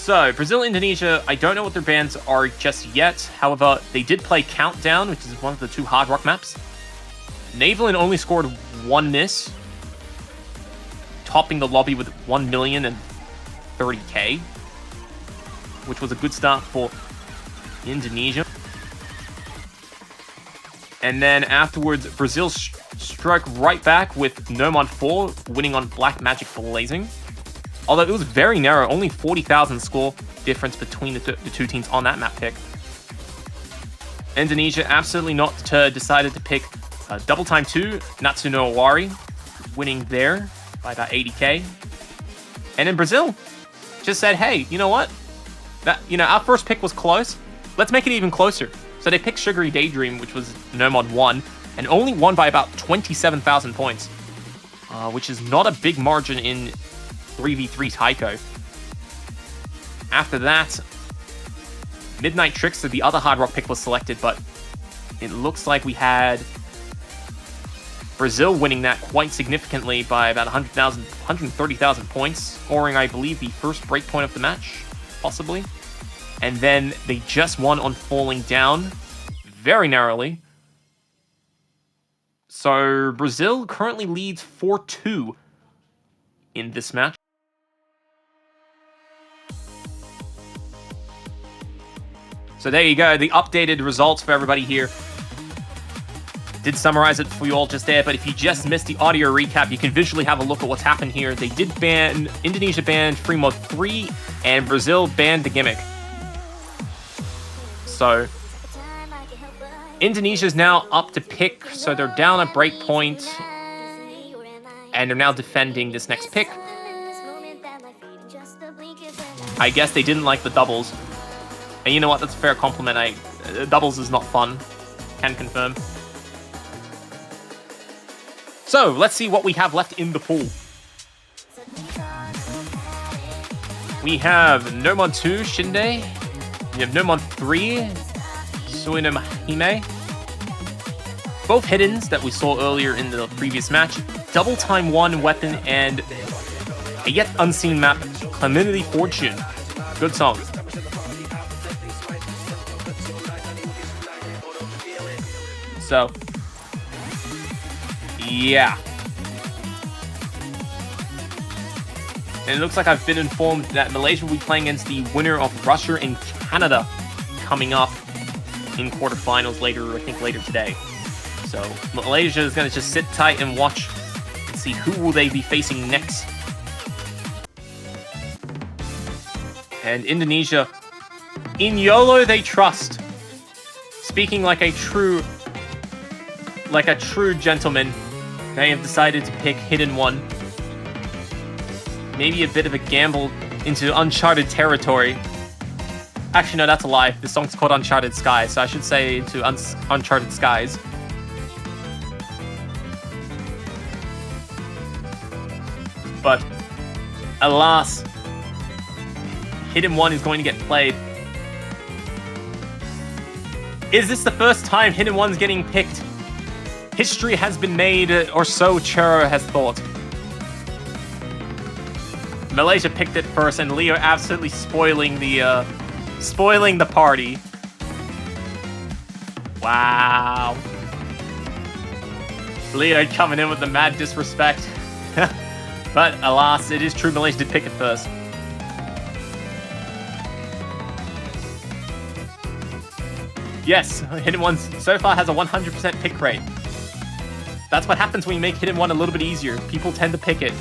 So, Brazil, Indonesia, I don't know what their bans are just yet. However, they did play Countdown, which is one of the 2 hard rock maps. Navalin only scored 1 miss, topping the lobby with 1,030,000, which was a good start for Indonesia. And then afterwards, Brazil struck right back with Nomad 4, winning on Black Magic Blazing. Although it was very narrow, only 40,000 score difference between the 2 teams on that map pick. Indonesia absolutely not decided to pick Double Time 2, Natsuno Awari, winning there by about 80k. And then Brazil just said, hey, you know what? Our first pick was close. Let's make it even closer. So they picked Sugary Daydream, which was Nomad 1, and only won by about 27,000 points, which is not a big margin in 3v3 Taiko. After that, Midnight Trickster, the other hard rock pick, was selected, but it looks like we had Brazil winning that quite significantly by about 130,000 points, scoring, I believe, the first breakpoint of the match, possibly. And then they just won on falling down very narrowly. So Brazil currently leads 4-2 in this match. So there you go, the updated results for everybody here. Did summarize it for you all just there, but if you just missed the audio recap, you can visually have a look at what's happened here. They did ban, Indonesia banned Free Mod 3, and Brazil banned the gimmick. So, Indonesia's now up to pick, so they're down a breakpoint, and they're now defending this next pick. I guess they didn't like the doubles. And you know what, that's a fair compliment. Doubles is not fun. Can confirm. So, let's see what we have left in the pool. We have Nomad 2, Shinde. We have Nomad 3, Suinam Hime. Both hiddens that we saw earlier in the previous match. Double Time 1 weapon and a yet unseen map, Calamity Fortune. Good song. So, yeah. And it looks like I've been informed that Malaysia will be playing against the winner of Russia and Canada coming up in quarterfinals later, I think later today. So, Malaysia is going to just sit tight and watch and see who will they be facing next. And Indonesia, in YOLO they trust. Speaking like a true gentleman, they have decided to pick Hidden One. Maybe a bit of a gamble into uncharted territory. Actually, no, that's a lie. This song's called Uncharted Skies, so I should say into Uncharted Skies. But, alas, Hidden One is going to get played. Is this the first time Hidden One's getting picked? History has been made, or so Churro has thought. Malaysia picked it first, and Leo absolutely spoiling the party. Wow. Leo coming in with the mad disrespect. But alas, it is true, Malaysia did pick it first. Yes, Hidden One so far has a 100% pick rate. That's what happens when you make Hidden One a little bit easier. People tend to pick it.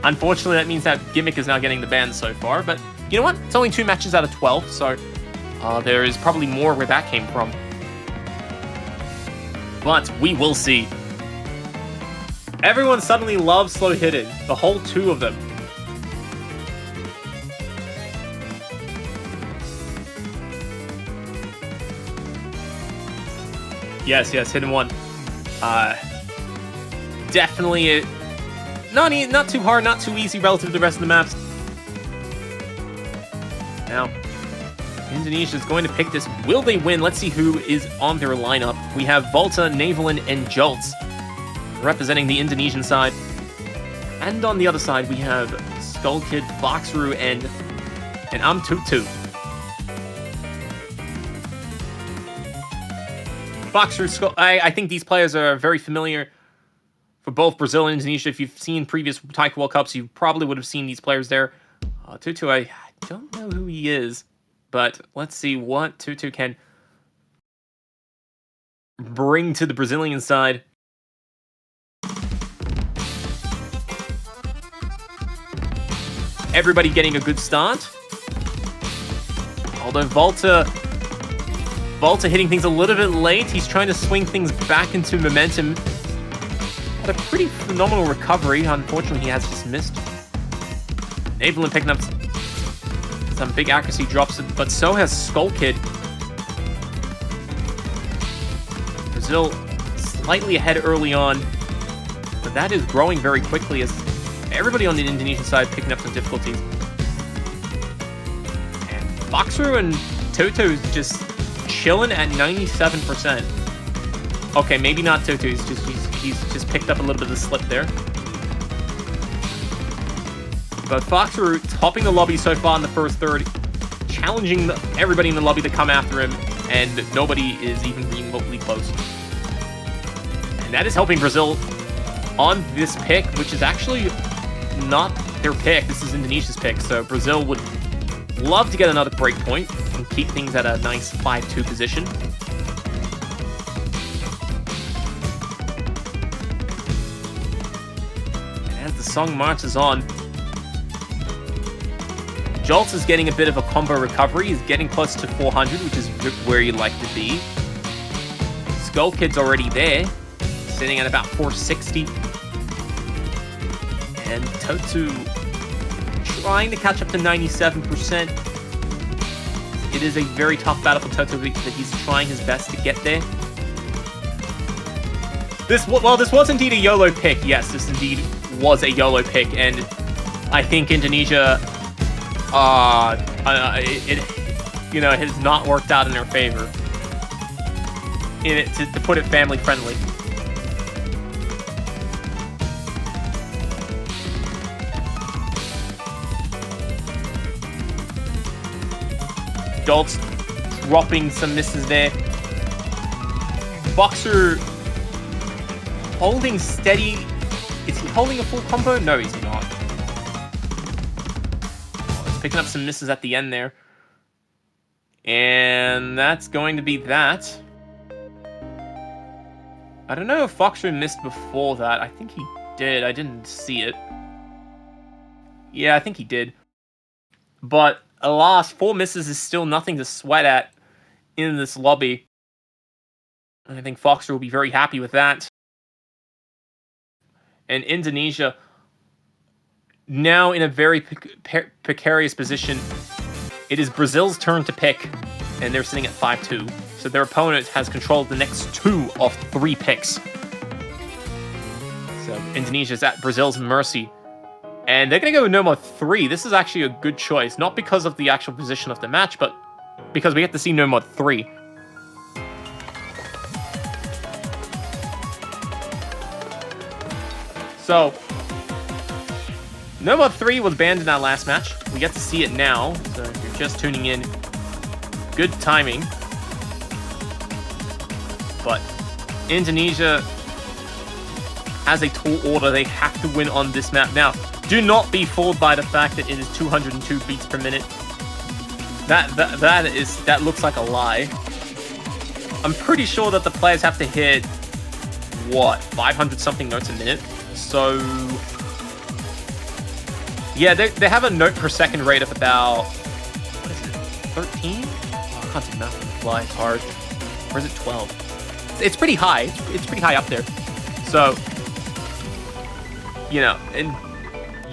Unfortunately, that means that Gimmick is now getting the ban so far, but you know what? It's only 2 matches out of 12, so there is probably more where that came from. But we will see. Everyone suddenly loves Slow Hidden, the whole 2 of them. Yes, Hidden One. Definitely not too hard, not too easy relative to the rest of the maps. Now, Indonesia is going to pick this. Will they win? Let's see who is on their lineup. We have Volta, Navalin, and Jolts representing the Indonesian side. And on the other side, we have Skull Kid, Foxru, and Tutu. Foxru, Skull. I think these players are very familiar for both Brazil and Indonesia. If you've seen previous TAIKO World Cups, you probably would have seen these players there. Tutu, I don't know who he is, but let's see what Tutu can bring to the Brazilian side. Everybody getting a good start. Although Volta hitting things a little bit late. He's trying to swing things back into momentum. Had a pretty phenomenal recovery. Unfortunately, he has just missed. Evelyn picking up some big accuracy drops, but so has Skull Kid. Brazil slightly ahead early on, but that is growing very quickly as everybody on the Indonesian side picking up some difficulties. And Foxru and Tutu just chilling at 97%. Okay, maybe not Tutu. He's just picked up a little bit of the slip there. But Foxru topping the lobby so far in the first third, challenging everybody in the lobby to come after him, and nobody is even remotely close. And that is helping Brazil on this pick, which is actually not their pick. This is Indonesia's pick, so Brazil would love to get another break point and keep things at a nice 5-2 position. And as the song marches on, Jolts is getting a bit of a combo recovery. He's getting close to 400, which is where you'd like to be. Skull Kid's already there, sitting at about 460. And Tutu trying to catch up to 97%. It is a very tough battle for Tutu that he's trying his best to get there. This was indeed a YOLO pick. Yes, this indeed was a YOLO pick, and I think Indonesia, it has not worked out in their favor. To put it family friendly. Jolts dropping some misses there. Boxer holding steady. Is he holding a full combo? No, he's not. He's picking up some misses at the end there. And that's going to be that. I don't know if Foxer missed before that. I think he did. I didn't see it. Yeah, I think he did. But alas, 4 misses is still nothing to sweat at in this lobby. And I think Foxer will be very happy with that. And Indonesia, now in a very precarious position. It is Brazil's turn to pick, and they're sitting at 5-2. So their opponent has controlled the next 2 of 3 picks. So Indonesia's at Brazil's mercy. And they're going to go with no more 3. This is actually a good choice. Not because of the actual position of the match, but because we get to see no more 3. So, no more 3 was banned in our last match. We get to see it now. So if you're just tuning in, good timing. But Indonesia has a tall order. They have to win on this map. Now, do not be fooled by the fact that it is 202 beats per minute. That looks like a lie. I'm pretty sure that the players have to hit, what, 500 something notes a minute. So yeah, they have a note per second rate of about, what is it, 13? Oh, I can't do math on the fly, it's hard. Or is it 12? It's pretty high. It's pretty high up there. So, you know, and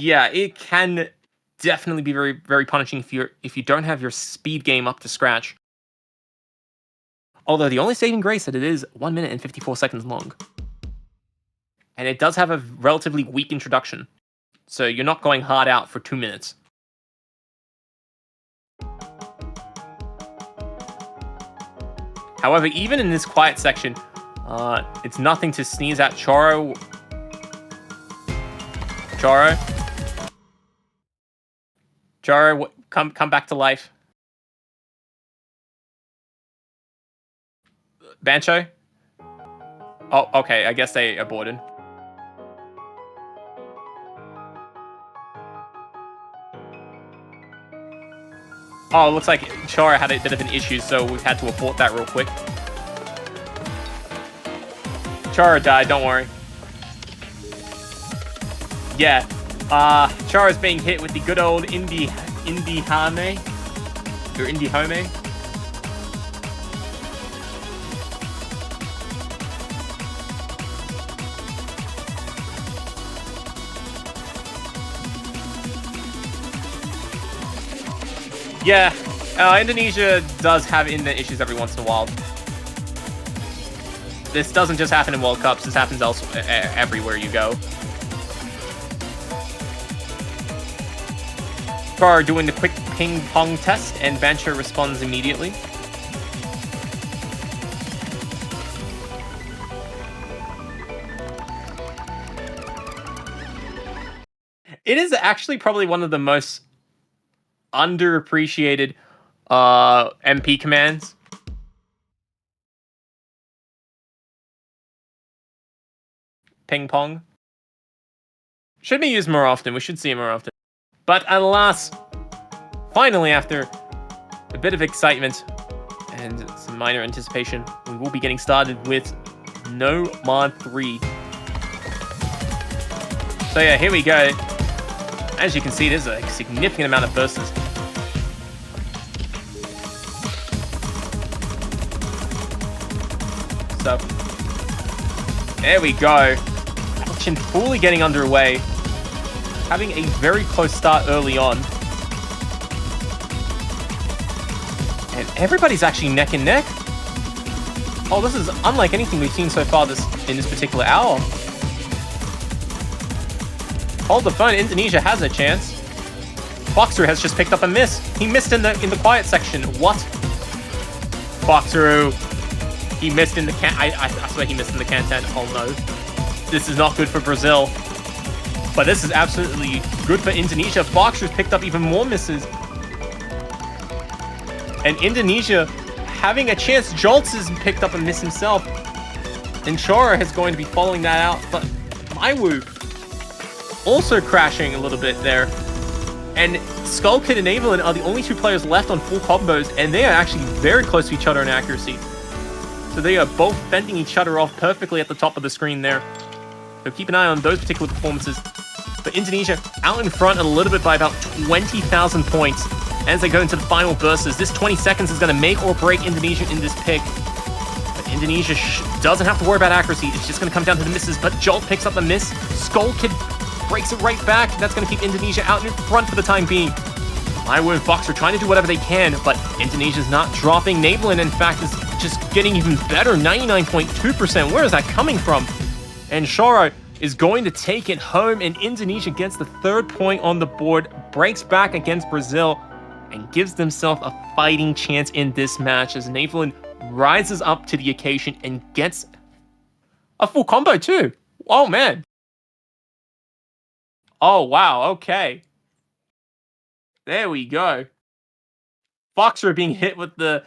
yeah, it can definitely be very, very punishing if you don't have your speed game up to scratch. Although the only saving grace that it is 1 minute and 54 seconds long. And it does have a relatively weak introduction. So you're not going hard out for 2 minutes. However, even in this quiet section, it's nothing to sneeze at. Choro. Chara, come back to life. Bancho? Oh, okay. I guess they aborted. Oh, it looks like Chara had a bit of an issue, so we've had to abort that real quick. Chara died, don't worry. Yeah. Chara's being hit with the good old Indihame. Or Indihome. Yeah, Indonesia does have internet issues every once in a while. This doesn't just happen in World Cups, this happens elsewhere, everywhere you go. Chara doing the quick ping pong test, and Bancho responds immediately. It is actually probably one of the most underappreciated MP commands. Ping pong. Should be used more often. We should see it more often. But alas, finally, after a bit of excitement and some minor anticipation, we will be getting started with No Mod 3. So yeah, here we go. As you can see, there's a significant amount of bursts. So, there we go. Action fully getting underway. Having a very close start early on. And everybody's actually neck and neck. Oh, this is unlike anything we've seen so far in this particular hour. Hold the phone, Indonesia has a chance. Boxer has just picked up a miss. He missed in the quiet section. What? Boxer, he missed in the can. I swear he missed in the canton. Oh no. This is not good for Brazil. But this is absolutely good for Indonesia. Boxer's picked up even more misses. And Indonesia having a chance. Jolts has picked up a miss himself. And Chara is going to be following that out. But Maiwu also crashing a little bit there. And Skull Kid and Evelyn are the only two players left on full combos, and they are actually very close to each other in accuracy. So they are both fending each other off perfectly at the top of the screen there. So keep an eye on those particular performances. But Indonesia out in front a little bit by about 20,000 points as they go into the final bursts. This 20 seconds is going to make or break Indonesia in this pick. But Indonesia doesn't have to worry about accuracy. It's just going to come down to the misses. But Jolt picks up the miss. Skull Kid breaks it right back. That's going to keep Indonesia out in front for the time being. Maiwu and Fox are trying to do whatever they can, but Indonesia's not dropping. Nablin, in fact, is just getting even better. 99.2%. Where is that coming from? And Chara is going to take it home, and Indonesia gets the 3rd point on the board, breaks back against Brazil, and gives themselves a fighting chance in this match as Nablin rises up to the occasion and gets a full combo too. Oh, man. Oh, wow. Okay. There we go. Boxer being hit with the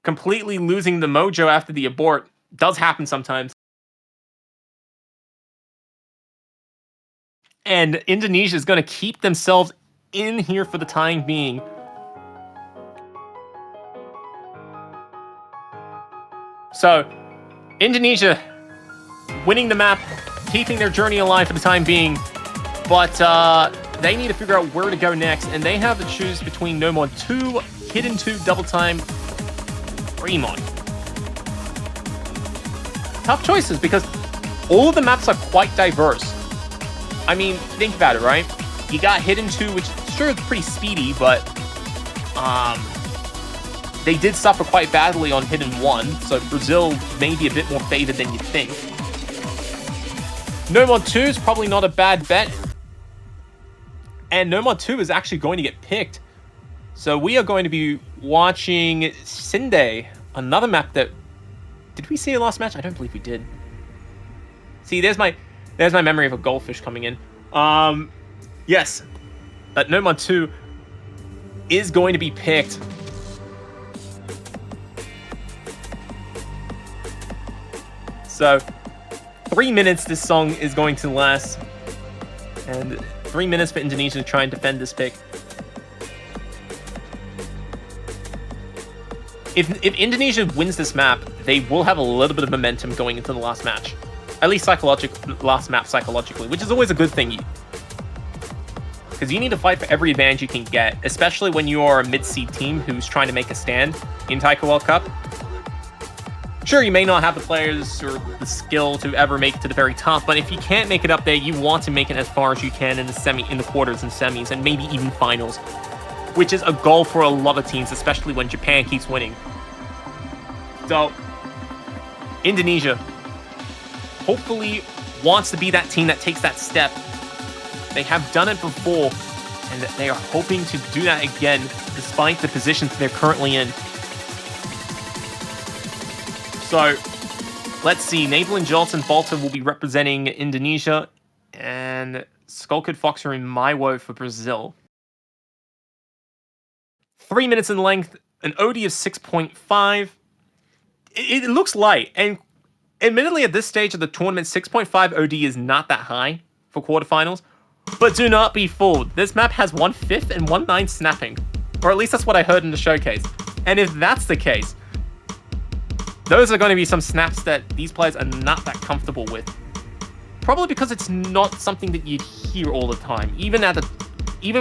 completely losing the mojo after the abort. Does happen sometimes. And Indonesia is going to keep themselves in here for the time being. So, Indonesia winning the map, keeping their journey alive for the time being. But they need to figure out where to go next, and they have to choose between No Mod 2, Hidden 2, Double Time, Fremont. Tough choices, because all of the maps are quite diverse. I mean, think about it, right? You got Hidden 2, which sure is pretty speedy, but they did suffer quite badly on Hidden 1, so Brazil may be a bit more favored than you think. No Mod 2 is probably not a bad bet. And No Mod 2 is actually going to get picked. So we are going to be watching Sinde, another map that... Did we see a last match? I don't believe we did. See, there's my memory of a goldfish coming in. Yes. But No Mod 2 is going to be picked. So 3 minutes this song is going to last, and 3 minutes for Indonesia to try and defend this pick. If Indonesia wins this map, they will have a little bit of momentum going into the last match. At least last map psychologically, which is always a good thing. Because you need to fight for every advantage you can get, especially when you are a mid-seed team who's trying to make a stand in TAIKO World Cup. Sure, you may not have the players or the skill to ever make it to the very top, but if you can't make it up there, you want to make it as far as you can in the quarters and semis, and maybe even finals, which is a goal for a lot of teams, especially when Japan keeps winning. So, Indonesia hopefully wants to be that team that takes that step. They have done it before, and they are hoping to do that again, despite the positions they're currently in. So, let's see. Naval and Johnson Volta will be representing Indonesia, and Skullkid Foxer and Maiwo for Brazil. 3 minutes in length, an OD of 6.5. It looks light, and admittedly at this stage of the tournament, 6.5 OD is not that high for quarterfinals, but do not be fooled. This map has 1/5 and 1/9 snapping, or at least that's what I heard in the showcase. And if that's the case, those are going to be some snaps that these players are not that comfortable with. Probably because it's not something that you'd hear all the time. Even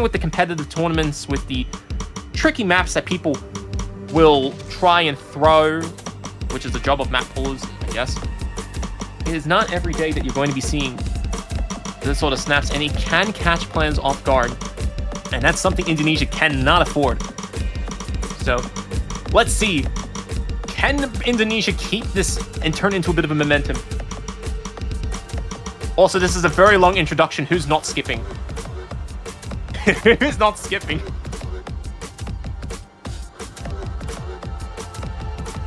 with the competitive tournaments, with the tricky maps that people will try and throw, which is the job of map pullers, I guess. It is not every day that you're going to be seeing this sort of snaps, and it can catch players off guard. And that's something Indonesia cannot afford. So, let's see. Can Indonesia keep this and turn into a bit of a momentum? Also, this is a very long introduction. Who's not skipping? Who's not skipping?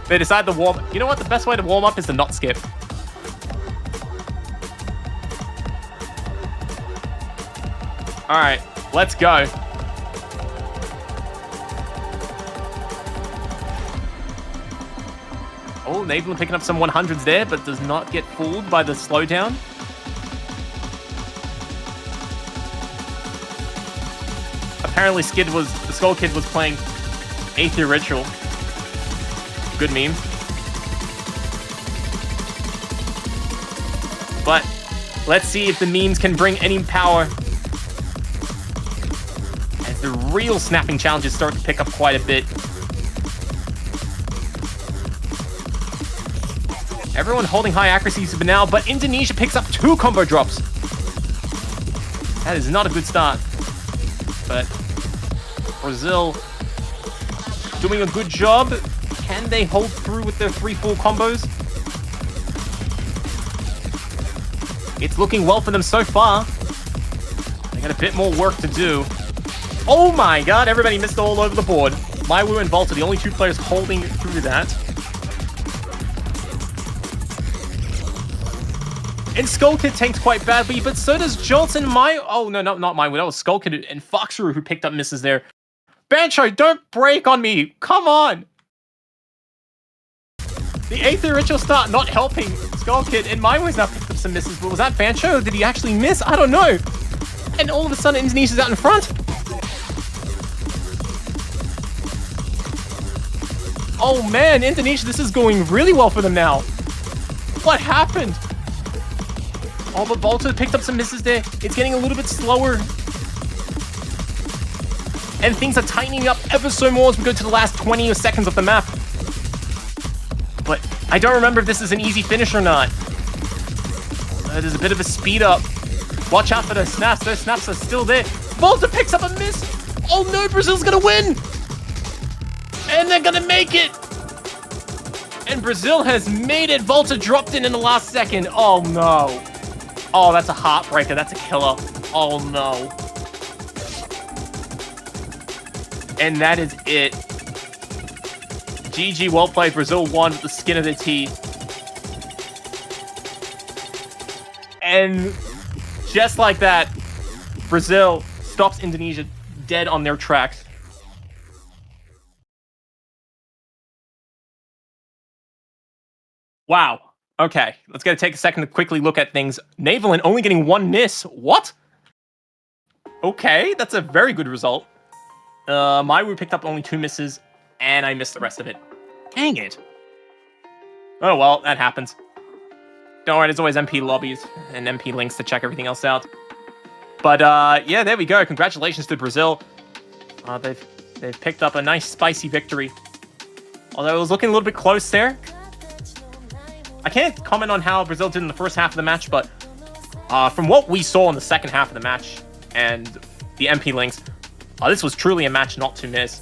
They decide to warm... You know what? The best way to warm up is to not skip. Alright, let's go. Oh, Naval picking up some 100s there, but does not get fooled by the slowdown. Apparently the Skull Kid was playing Aether Ritual. Good meme. But let's see if the memes can bring any power, as the real snapping challenges start to pick up quite a bit. Everyone holding high accuracies for now, but Indonesia picks up 2 combo drops. That is not a good start. But Brazil doing a good job. Can they hold through with their 3 full combos? It's looking well for them so far. They got a bit more work to do. Oh my god, everybody missed all over the board. Maiwo and Volta, the only 2 players holding through that. And Skullkid tanked quite badly, but so does Johnson. Oh no, not Maiwo. That was Skullkid and Foxer who picked up misses there. Bancho, don't break on me. Come on. The Aether Ritual start not helping Skullkid, and Maiwo's now picked up some misses. But was that Bancho? Did he actually miss? I don't know. And all of a sudden, Indonesia's out in front. Oh man, Indonesia, this is going really well for them now. What happened? Oh, but Volta picked up some misses there. It's getting a little bit slower. And things are tightening up ever so more as we go to the last 20 seconds of the map. But I don't remember if this is an easy finish or not. There's a bit of a speed up. Watch out for those snaps. Those snaps are still there. Volta picks up a miss. Oh no, Brazil's gonna win. And they're gonna make it. And Brazil has made it. Volta dropped in the last second. Oh no. Oh, that's a heartbreaker. That's a killer. Oh no. And that is it. GG, well played. Brazil won with the skin of their teeth. And just like that, Brazil stops Indonesia dead on their tracks. Wow. Okay, let's take a second to quickly look at things. Navalin only getting 1 miss. What? Okay, that's a very good result. Maiwu picked up only 2 misses, and I missed the rest of it. Dang it. Oh well, that happens. Don't worry, there's always MP lobbies and MP links to check everything else out. But yeah, there we go. Congratulations to Brazil. They've picked up a nice spicy victory. Although it was looking a little bit close there. I can't comment on how Brazil did in the first half of the match, but from what we saw in the second half of the match and the MP links, this was truly a match not to miss.